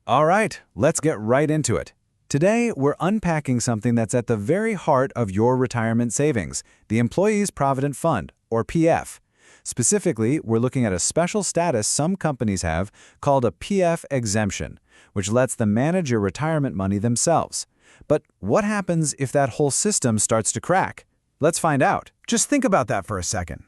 All right, let's get right into it. Today, we're unpacking something that's at the very heart of your retirement savings, the Employees Provident Fund, or PF. Specifically, we're looking at a special status some companies have called a PF exemption, which lets them manage your retirement money themselves. But what happens if that whole system starts to crack? Let's find out. Just think about that for a second.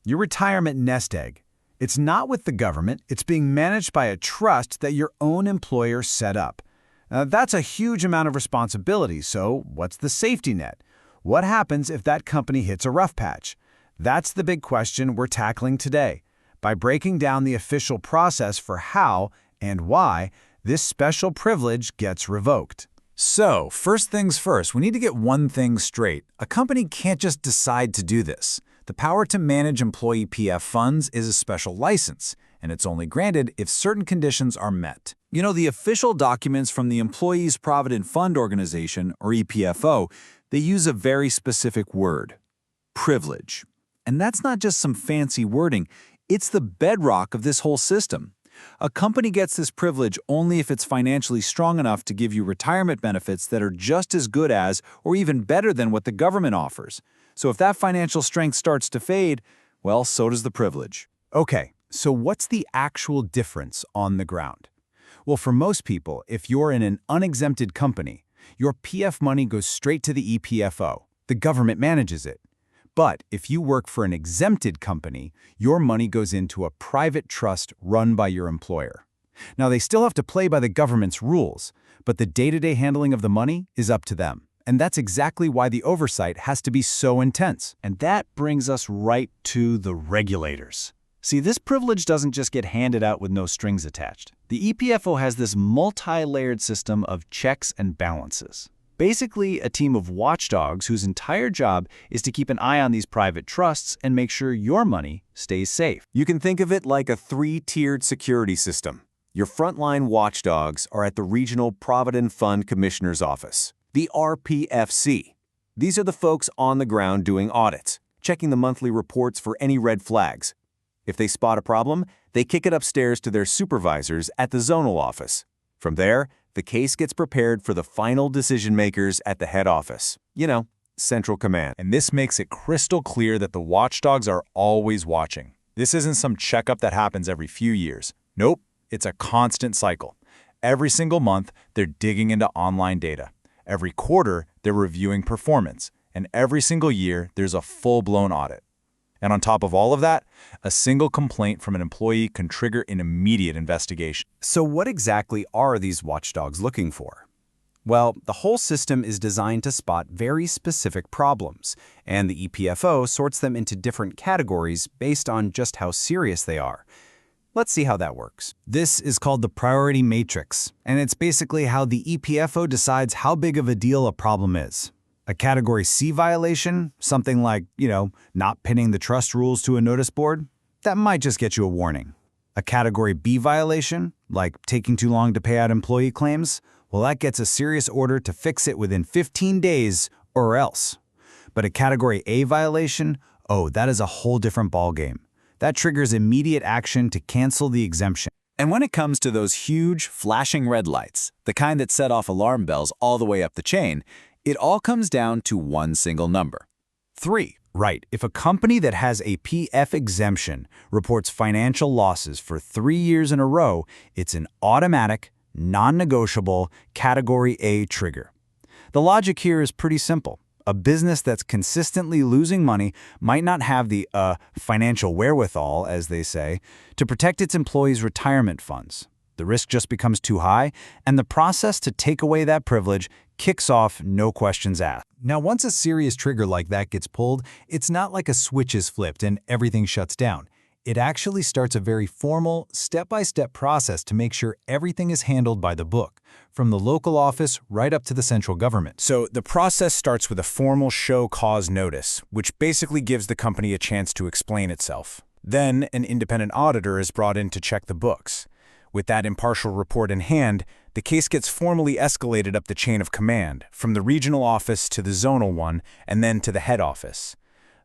Your retirement nest egg. It's not with the government, it's being managed by a trust that your own employer set up. That's a huge amount of responsibility, so what's the safety net? What happens if that company hits a rough patch? That's the big question we're tackling today, by breaking down the official process for how and why this special privilege gets revoked. So, first things first, we need to get one thing straight. A company can't just decide to do this. The power to manage employee PF funds is a special license, and it's only granted if certain conditions are met. You know, the official documents from the Employees Provident Fund Organization, or EPFO, they use a very specific word: privilege. And that's not just some fancy wording, it's the bedrock of this whole system. A company gets this privilege only if it's financially strong enough to give you retirement benefits that are just as good as or even better than what the government offers. So if that financial strength starts to fade, well, so does the privilege. Okay, so what's the actual difference on the ground? Well, for most people, if you're in an unexempted company, your PF money goes straight to the EPFO. The government manages it. But if you work for an exempted company, your money goes into a private trust run by your employer. Now, they still have to play by the government's rules, but the day-to-day handling of the money is up to them. And that's exactly why the oversight has to be so intense. And that brings us right to the regulators. See, this privilege doesn't just get handed out with no strings attached. The EPFO has this multi-layered system of checks and balances. Basically, a team of watchdogs whose entire job is to keep an eye on these private trusts and make sure your money stays safe. You can think of it like a three-tiered security system. Your frontline watchdogs are at the Regional Provident Fund Commissioner's Office, the RPFC. These are the folks on the ground doing audits, checking the monthly reports for any red flags. If they spot a problem, they kick it upstairs to their supervisors at the zonal office. From there, the case gets prepared for the final decision makers at the head office. You know, central command. And this makes it crystal clear that the watchdogs are always watching. This isn't some checkup that happens every few years. Nope, it's a constant cycle. Every single month, they're digging into online data. Every quarter, they're reviewing performance. And every single year, there's a full-blown audit. And on top of all of that, a single complaint from an employee can trigger an immediate investigation. So what exactly are these watchdogs looking for? Well, the whole system is designed to spot very specific problems, and the EPFO sorts them into different categories based on just how serious they are. Let's see how that works. This is called the priority matrix, and it's basically how the EPFO decides how big of a deal a problem is. A Category C violation, something like, not pinning the trust rules to a notice board, that might just get you a warning. A Category B violation, like taking too long to pay out employee claims, well, that gets a serious order to fix it within 15 days or else. But a Category A violation, oh, that is a whole different ballgame. That triggers immediate action to cancel the exemption. And when it comes to those huge, flashing red lights, the kind that set off alarm bells all the way up the chain, it all comes down to one single number: 3. Right. If a company that has a PF exemption reports financial losses for 3 years in a row, it's an automatic, non-negotiable Category A trigger. The logic here is pretty simple. A business that's consistently losing money might not have the financial wherewithal, as they say, to protect its employees' retirement funds. The risk just becomes too high, and the process to take away that privilege kicks off, no questions asked. Now, once a serious trigger like that gets pulled, it's not like a switch is flipped and everything shuts down. It actually starts a very formal, step-by-step process to make sure everything is handled by the book, from the local office right up to the central government. So the process starts with a formal show cause notice, which basically gives the company a chance to explain itself. Then an independent auditor is brought in to check the books. With that impartial report in hand, the case gets formally escalated up the chain of command, from the regional office to the zonal one, and then to the head office.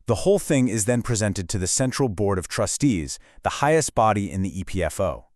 The whole thing is then presented to the Central Board of Trustees, the highest body in the EPFO.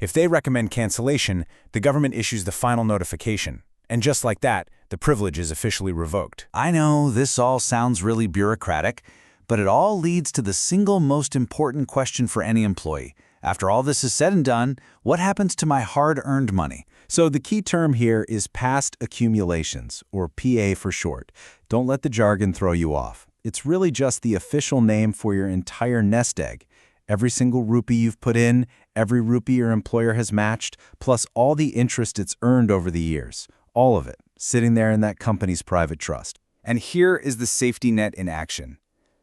If they recommend cancellation, the government issues the final notification. And just like that, the privilege is officially revoked. I know this all sounds really bureaucratic, but it all leads to the single most important question for any employee. After all this is said and done, what happens to my hard-earned money? So the key term here is past accumulations, or PA for short. Don't let the jargon throw you off. It's really just the official name for your entire nest egg. Every single rupee you've put in, every rupee your employer has matched, plus all the interest it's earned over the years. All of it, sitting there in that company's private trust. And here is the safety net in action.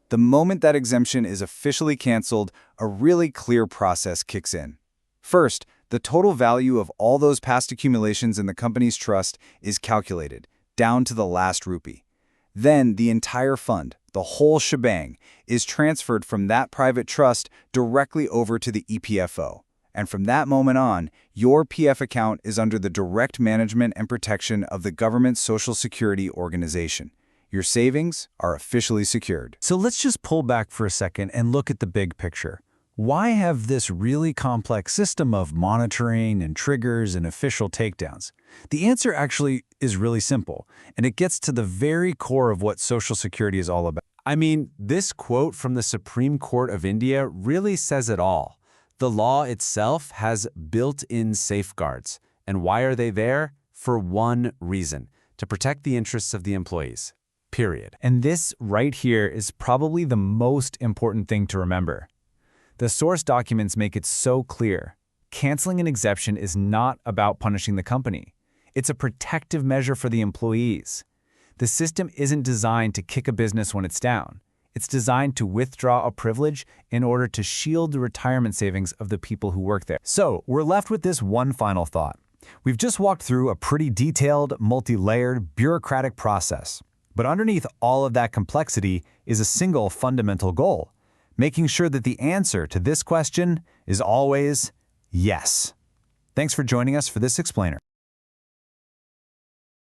The moment that exemption is officially canceled, a really clear process kicks in. First, the total value of all those past accumulations in the company's trust is calculated, down to the last rupee. Then the entire fund, the whole shebang, is transferred from that private trust directly over to the EPFO. And from that moment on, your PF account is under the direct management and protection of the government Social Security organization. Your savings are officially secured. So let's just pull back for a second and look at the big picture. Why have this really complex system of monitoring and triggers and official takedowns? The answer actually is really simple, and it gets to the very core of what Social Security is all about. I mean, this quote from the Supreme Court of India really says it all. The law itself has built-in safeguards. And why are they there? For one reason, to protect the interests of the employees. Period. And this right here is probably the most important thing to remember. The source documents make it so clear. Canceling an exemption is not about punishing the company. It's a protective measure for the employees. The system isn't designed to kick a business when it's down. It's designed to withdraw a privilege in order to shield the retirement savings of the people who work there. So we're left with this one final thought. We've just walked through a pretty detailed, multi-layered, bureaucratic process. But underneath all of that complexity is a single fundamental goal, making sure that the answer to this question is always yes. Thanks for joining us for this explainer.